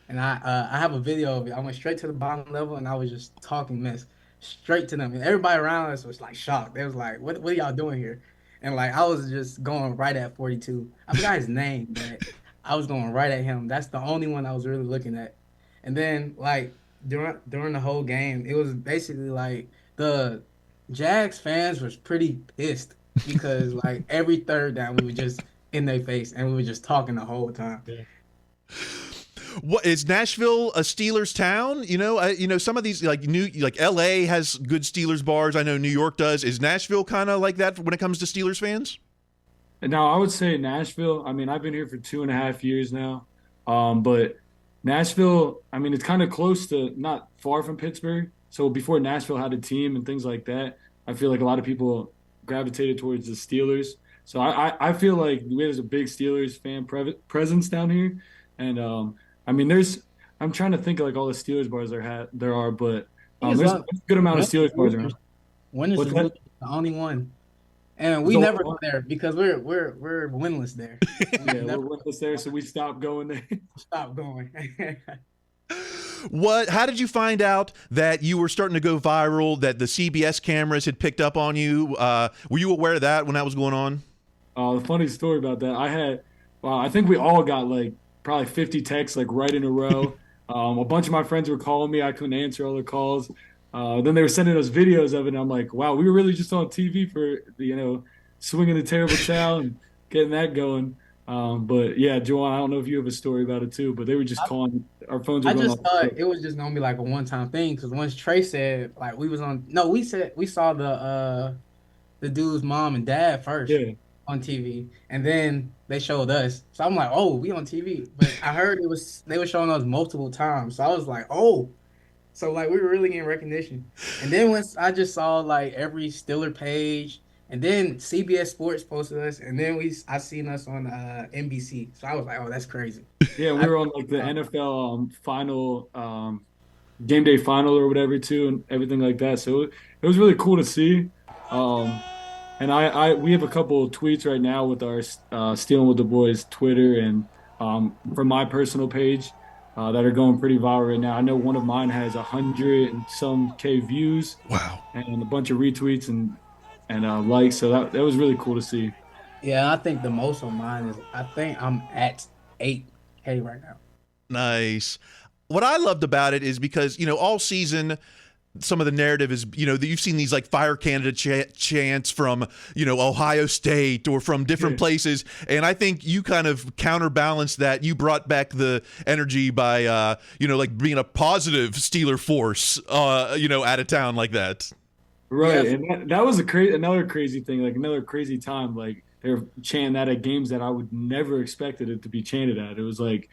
and I have a video of it. I went straight to the bottom level, and I was just talking mess straight to them, and everybody around us was like shocked. They was like, "What are y'all doing here?" And like I was just going right at 42. I forgot his name, but I was going right at him. That's the only one I was really looking at. And then like during the whole game, it was basically like the Jags fans was pretty pissed because like every third down we were just in their face and we were just talking the whole time. Yeah. What is Nashville a Steelers town? Some of these like LA has good Steelers bars. I know New York does. Is Nashville kind of like that when it comes to Steelers fans? Now, I would say Nashville. I mean, I've been here for 2.5 years now, but Nashville. I mean, it's kind of close to, not far from Pittsburgh. So before Nashville had a team and things like that, I feel like a lot of people gravitated towards the Steelers. So I feel like there's a big Steelers fan presence down here, and I mean, I'm trying to think of like all the Steelers bars there are, but there's a good amount of Steelers bars around. Winners is really the only one, and we never go there because we're winless there. We're winless there, so we stopped going there. Stop going. How did you find out that you were starting to go viral, that the CBS cameras had picked up on you? Were you aware of that when that was going on? The funny story about that, I think we all got like probably 50 texts like right in a row. A bunch of my friends were calling me. I couldn't answer all the calls. Then they were sending us videos of it, and I'm like, wow, we were really just on TV for, swinging the terrible towel and getting that going. But yeah, Joanne, I don't know if you have a story about it too, but they were just calling. Our phones were going off. I just thought it was just gonna be like a one-time thing because once Trey said like we saw the dude's mom and dad first on TV, and then they showed us. So I'm like, oh, we on TV. But I heard they were showing us multiple times, so I was like, oh, so like we were really getting recognition. And then once I just saw like every Stiller page. And then CBS Sports posted us, and then I seen us on NBC. So I was like, "Oh, that's crazy." Yeah, we were on like the NFL final game day final or whatever too, and everything like that. So it was really cool to see. And we have a couple of tweets right now with our Stealing with the Boys Twitter and from my personal page that are going pretty viral right now. I know one of mine has 100 and some K views. Wow! And a bunch of retweets and likes, so that was really cool to see. Yeah, I think the most on mine is I think I'm at 8K right now. Nice. What I loved about it is because all season some of the narrative is that you've seen these like fire candidate chants from Ohio State or from different places, and I think you kind of counterbalanced that. You brought back the energy by like being a positive Steeler force out of town like that. Right, yeah. And that was another crazy thing, like another crazy time. Like they're chanting that at games that I would never expected it to be chanted at. It was like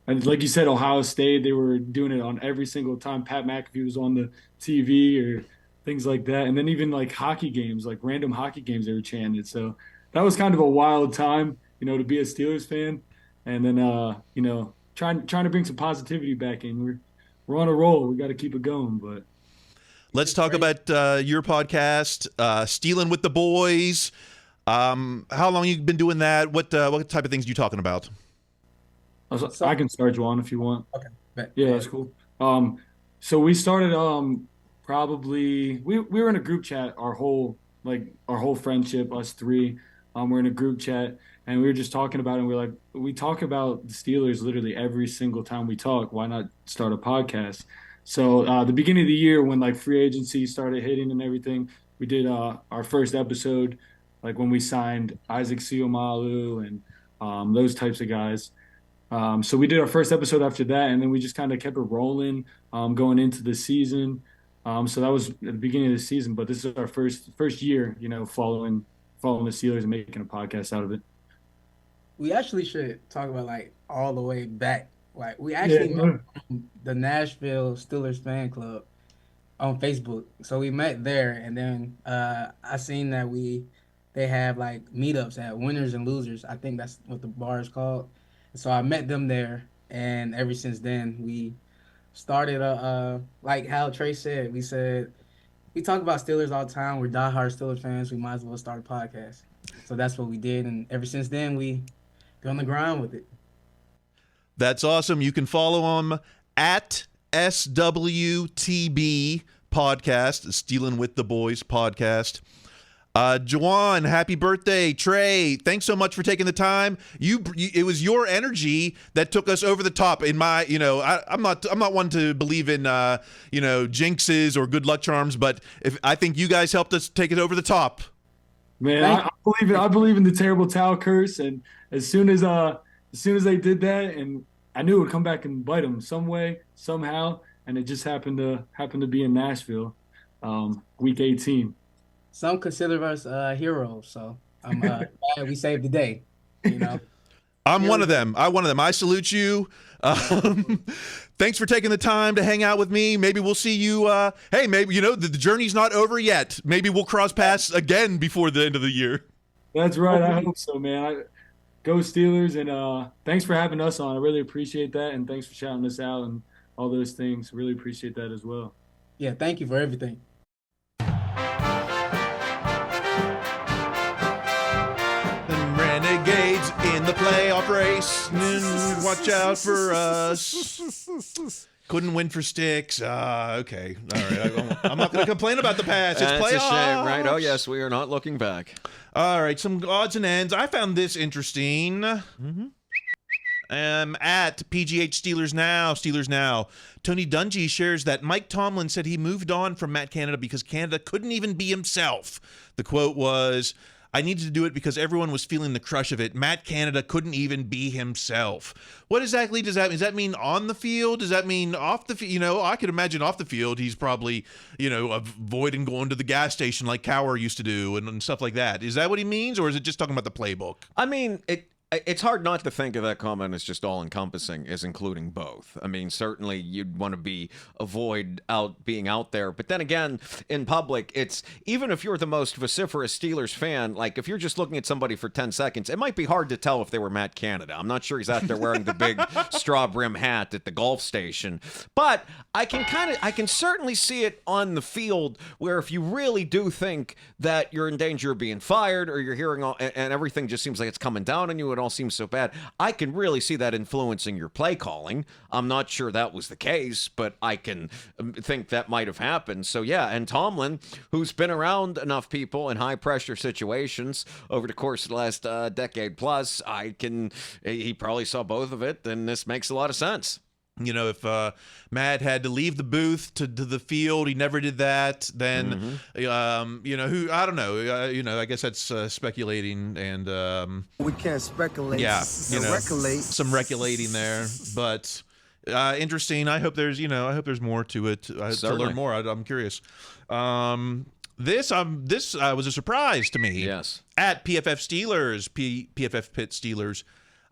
you said, Ohio State. They were doing it on every single time Pat McAfee was on the TV or things like that. And then even like hockey games, like random hockey games, they were chanted. So that was kind of a wild time, to be a Steelers fan. And then trying to bring some positivity back in. We're on a roll. We got to keep it going, but. Let's talk about your podcast, Stealing with the Boys. How long you been doing that? What type of things are you talking about? I can start, Juan, if you want. Okay. Yeah, that's cool. So we started Probably we were in a group chat, our whole friendship, us three. We're in a group chat and we were just talking about it, and we're like, we talk about the Steelers literally every single time we talk. Why not start a podcast? So the beginning of the year, when like free agency started hitting and everything, we did our first episode, like when we signed Isaac Seomalu and those types of guys. So we did our first episode after that, and then we just kind of kept it rolling going into the season. So that was at the beginning of the season, but this is our first year, following the Steelers and making a podcast out of it. We actually should talk about like all the way back. Like we actually met the Nashville Steelers fan club on Facebook. So we met there, and then I seen that they have like meetups at Winners and Losers. I think that's what the bar is called. So I met them there, and ever since then we started like how Trey said, we talk about Steelers all the time. We're diehard Steelers fans. We might as well start a podcast. So that's what we did, and ever since then we been on the grind with it. That's awesome. You can follow them at SWTB podcast, Stealing with the Boys podcast. Juwan, happy birthday. Trey, thanks so much for taking the time. It was your energy that took us over the top. In my, I'm not one to believe in, jinxes or good luck charms, but I think you guys helped us take it over the top. Man, I believe in the terrible towel curse, and as soon as they did that, and I knew it would come back and bite them some way, somehow, and it just happened to be in Nashville, week 18. Some consider us heroes, so I'm glad we saved the day. I'm one of them. I salute you. Thanks for taking the time to hang out with me. Maybe we'll see you. Hey, maybe the journey's not over yet. Maybe we'll cross paths again before the end of the year. That's right. I hope so, man. Go Steelers, and thanks for having us on. I really appreciate that, and thanks for shouting us out and all those things. Really appreciate that as well. Yeah, thank you for everything. Renegades in the playoff race. Watch out for us. Couldn't win for Sticks. Okay. All right. I'm not going to complain about the past. It's playoffs. That's a shame, right? Oh, yes, we are not looking back. All right. Some odds and ends. I found this interesting. Mm-hmm. At PGH Steelers Now. Tony Dungy shares that Mike Tomlin said he moved on from Matt Canada because Canada couldn't even be himself. The quote was, "I needed to do it because everyone was feeling the crush of it. Matt Canada couldn't even be himself." What exactly does that mean? Does that mean on the field? Does that mean off the field? I could imagine off the field he's probably, avoiding going to the gas station like Cowher used to do and stuff like that. Is that what he means, or is it just talking about the playbook? I mean, it's hard not to think of that comment as just all-encompassing, as including both. I mean, certainly you'd want to avoid being out there. But then again, in public, it's even if you're the most vociferous Steelers fan, like if you're just looking at somebody for 10 seconds, it might be hard to tell if they were Matt Canada. I'm not sure he's out there wearing the big straw brim hat at the golf station. But I can certainly see it on the field where if you really do think that you're in danger of being fired or you're hearing and everything just seems like it's coming down on you, it all seems so bad. I can really see that influencing your play calling. I'm not sure that was the case, but I can think that might have happened. So yeah, and Tomlin, who's been around enough people in high pressure situations over the course of the last decade plus, he probably saw both of it, and this makes a lot of sense. If Matt had to leave the booth to the field, he never did that. Then, I don't know. I guess that's speculating, and we can't speculate. Yeah, speculate. Some regulating there, but interesting. I hope there's more to it. To learn more, I'm curious. This was a surprise to me. Yes. At PFF Steelers, PFF Pitt Steelers.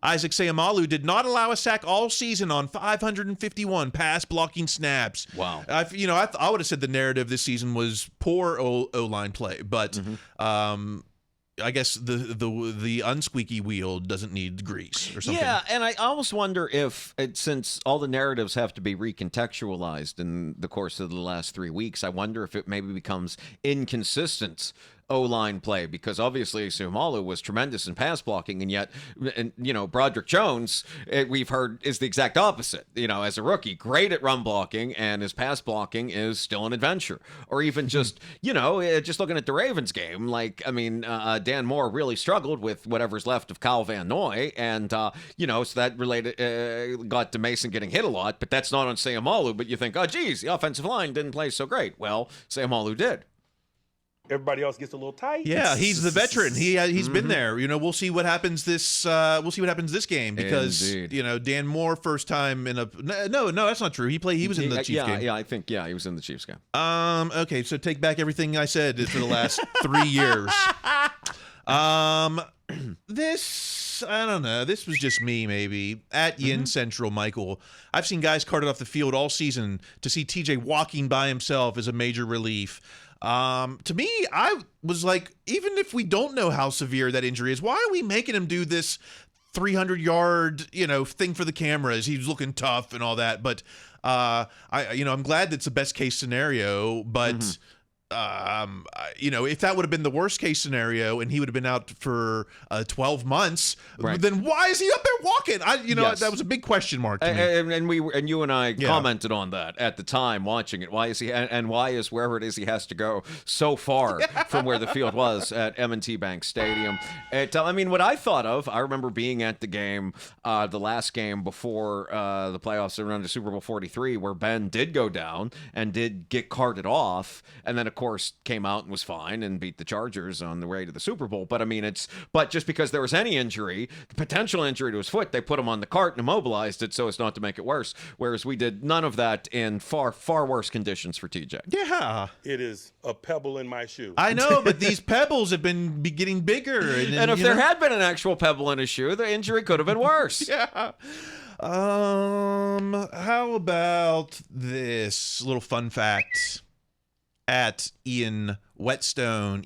Isaac Seomalu did not allow a sack all season on 551 pass blocking snaps. Wow. I would have said the narrative this season was poor O-line play, but I guess the unsqueaky wheel doesn't need grease or something. Yeah, and I almost wonder if, since all the narratives have to be recontextualized in the course of the last 3 weeks, I wonder if it maybe becomes inconsistent O-line play, because obviously Seumalo was tremendous in pass blocking, and yet, Broderick Jones, we've heard, is the exact opposite. As a rookie, great at run blocking, and his pass blocking is still an adventure. Or even just, just looking at the Ravens game, Dan Moore really struggled with whatever's left of Kyle Van Noy, and, so that related, got to Mason getting hit a lot, but that's not on Seumalo, but you think, oh, geez, the offensive line didn't play so great. Well, Seumalo did. Everybody else gets a little tight. Yeah, he's the veteran. He's been there. We'll see what happens this. This game, because Dan Moore first time in a no, that's not true. He was in the Chiefs game. Yeah, I think he was in the Chiefs game. Okay, so take back everything I said for the last 3 years. This, I don't know. This was just me, maybe. At Yin Central, Michael. I've seen guys carted off the field all season. To see TJ walking by himself is a major relief. To me, I was like, even if we don't know how severe that injury is, why are we making him do this 300-yard, thing for the cameras? He's looking tough and all that. But, I'm glad that's the best case scenario. But, if that would have been the worst case scenario and he would have been out for 12 months, then why is he up there walking? That was a big question mark to me. And you and I commented on that at the time watching it. Why is he, and why is wherever it is he has to go so far from where the field was at M&T Bank Stadium? What I thought of, I remember being at the game, the last game before the playoffs around the Super Bowl 43, where Ben did go down and did get carted off, and then of course came out and was fine and beat the Chargers on the way to the Super Bowl. But just because there was any injury, potential injury to his foot, they put him on the cart and immobilized it so as not to make it worse. Whereas we did none of that in far, far worse conditions for TJ. Yeah. It is a pebble in my shoe. I know, but these pebbles have been getting bigger. And if there had been an actual pebble in his shoe, the injury could have been worse. Yeah. How about this little fun fact? At Ian Whetstone.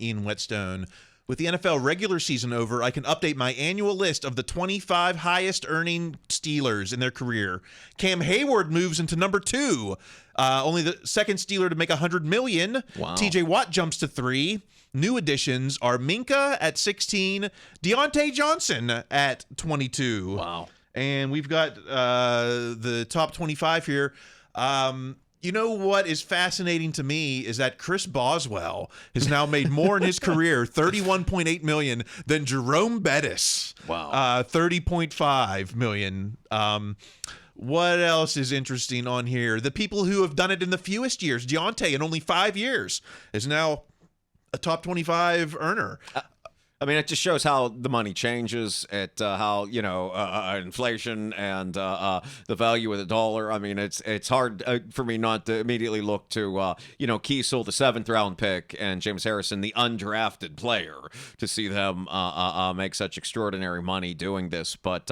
With the NFL regular season over, I can update my annual list of the 25 highest earning Steelers in their career. Cam Hayward moves into number 2. Only the second Steeler to make $100 million. Wow. TJ Watt jumps to 3. New additions are Minka at 16, Deontay Johnson at 22. Wow. And we've got the top 25 here. You know what is fascinating to me is that Chris Boswell has now made more in his career, $31.8 million, than Jerome Bettis. Wow. $30.5 million. What else is interesting on here? The people who have done it in the fewest years. Deontay, in only 5 years, is now a top 25 earner. It just shows how the money changes, how, inflation and the value of the dollar. It's hard for me not to immediately look to, Kiesel, the 7th-round pick, and James Harrison, the undrafted player, to see them make such extraordinary money doing this. But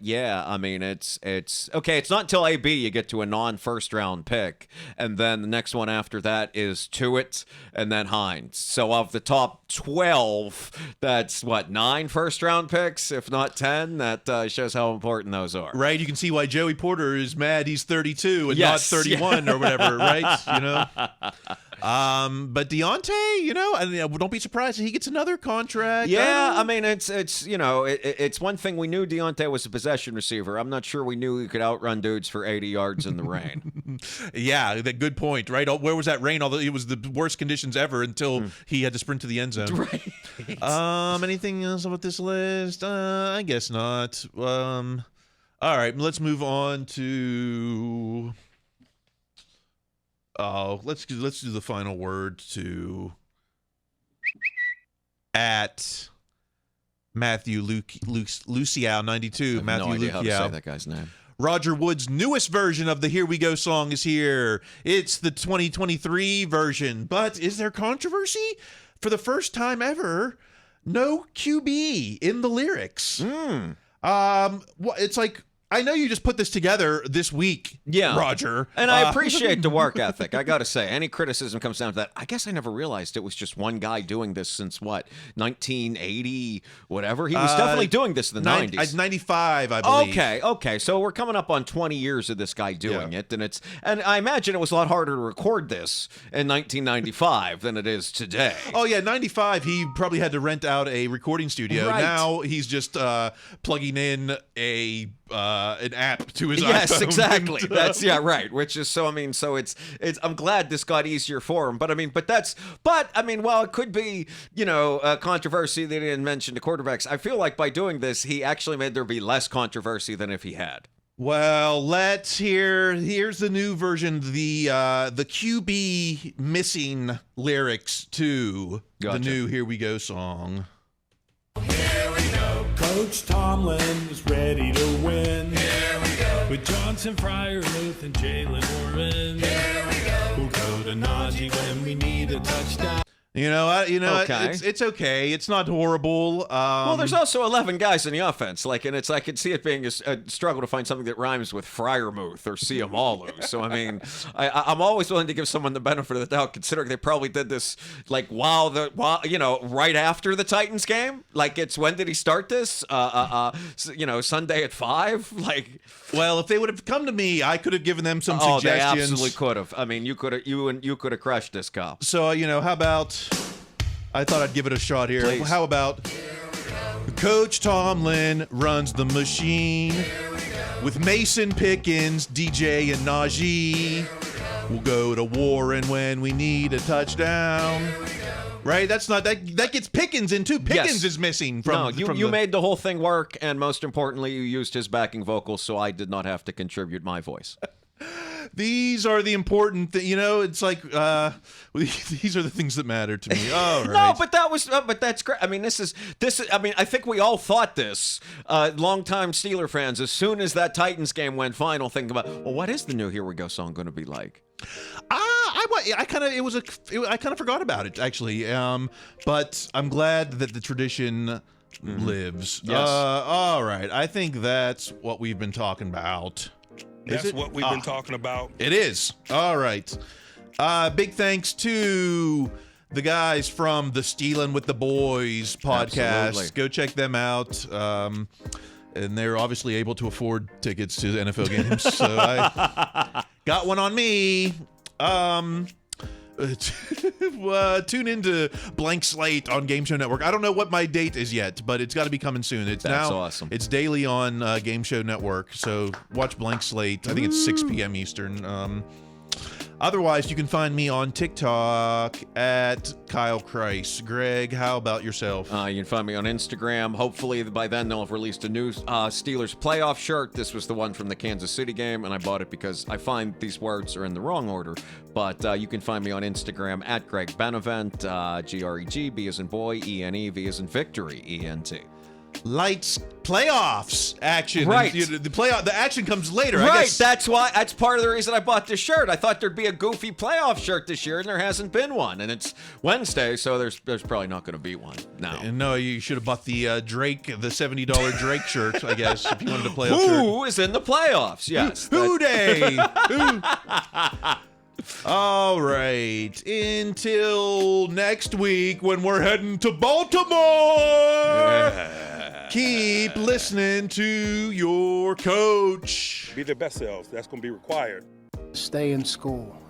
yeah, it's okay. It's not until AB you get to a non-first-round pick, and then the next one after that is Tuitt, and then Hines. So of the top 12, that's 9 first-round picks, if not 10. That shows how important those are. Right. You can see why Joey Porter is mad he's 32 and not 31 or whatever. Right. But Deontay, don't be surprised if he gets another contract. Yeah, it's one thing we knew Deontay was a possession receiver. I'm not sure we knew he could outrun dudes for 80 yards in the rain. Yeah, good point, right? Where was that rain? Although it was the worst conditions ever until he had to sprint to the end zone. Right. Anything else about this list? I guess not. All right, let's move on to... let's do the final word to at Matthew Luciao 92. Matthew no idea how to Luciao. say that guy's name. Roger Wood's newest version of the Here We Go song is here. It's the 2023 version. But is there controversy? For the first time ever, no QB in the lyrics. It's like I know you just put this together this week, Roger. And I appreciate the work ethic. I got to say, any criticism comes down to that. I guess I never realized it was just one guy doing this since, 1980, whatever? He was definitely doing this in the 90s. 95, I believe. Okay. So we're coming up on 20 years of this guy doing it. And I imagine it was a lot harder to record this in 1995 than it is today. Oh, yeah, 95, he probably had to rent out a recording studio. Right. Now he's just plugging in an app to his iPhone. Yes, exactly. That's right. Which is so it's I'm glad this got easier for him. But while it could be, a controversy that he didn't mention the quarterbacks, I feel like by doing this, he actually made there be less controversy than if he had. Well, here's the new version, the QB missing lyrics to the new Here We Go song. Here we go. Coach Tomlin is ready to win. Here we go. With Johnson, Fryer, Luth, and Jalen Warren. Here we go. We'll go to Najee when we need a touchdown. Okay. It's okay. It's not horrible. Well, there's also 11 guys in the offense. I could see it being a struggle to find something that rhymes with Fryermuth or Siamalu. So, I'm always willing to give someone the benefit of the doubt, considering they probably did this, right after the Titans game. When did he start this? Sunday at 5? Well, if they would have come to me, I could have given them some suggestions. They absolutely could have. You could have crushed this, Kyle. So, how about... I thought I'd give it a shot here. Please. How about Coach Tomlin runs the machine with Mason Pickens, DJ, and Najee. We'll go to Warren when we need a touchdown. Right? That gets Pickens in too. Pickens is missing from. No, you made the whole thing work, and most importantly, you used his backing vocals, so I did not have to contribute my voice. These are the important things. It's like these are the things that matter to me. All right. No, but that's great. This is. I think we all thought this. Longtime Steeler fans, as soon as that Titans game went final, thinking about, well, what is the new Here We Go song going to be like? I kind of forgot about it actually. But I'm glad that the tradition lives. Yes. All right. I think that's what we've been talking about. That's what we've been talking about. It is. All right. Big thanks to the guys from the Steelin' with the Boys podcast. Absolutely. Go check them out. And they're obviously able to afford tickets to the NFL games. So I got one on me. Tune into Blank Slate on Game Show Network. I don't know what my date is yet, but it's got to be coming soon. That's awesome. It's daily on Game Show Network, so watch Blank Slate. I think it's 6 p.m. Eastern. Otherwise, you can find me on TikTok at Kyle Kreis. Greg, how about yourself? You can find me on Instagram. Hopefully, by then, they'll have released a new Steelers playoff shirt. This was the one from the Kansas City game, and I bought it because I find these words are in the wrong order. But you can find me on Instagram at Greg Benevent, Greg, B as in boy, ENE, V as in victory, ENT. Lights playoffs action. Right. The action comes later. Right. I guess. That's part of the reason I bought this shirt. I thought there'd be a goofy playoff shirt this year, and there hasn't been one. And it's Wednesday, so there's probably not going to be one. No, you should have bought the Drake, the $70 Drake shirt, I guess, if you wanted to play. Who is in the playoffs? Yes. Who day? All right. Until next week when we're heading to Baltimore. Keep listening to your coach. Be their best selves. That's going to be required. Stay in school.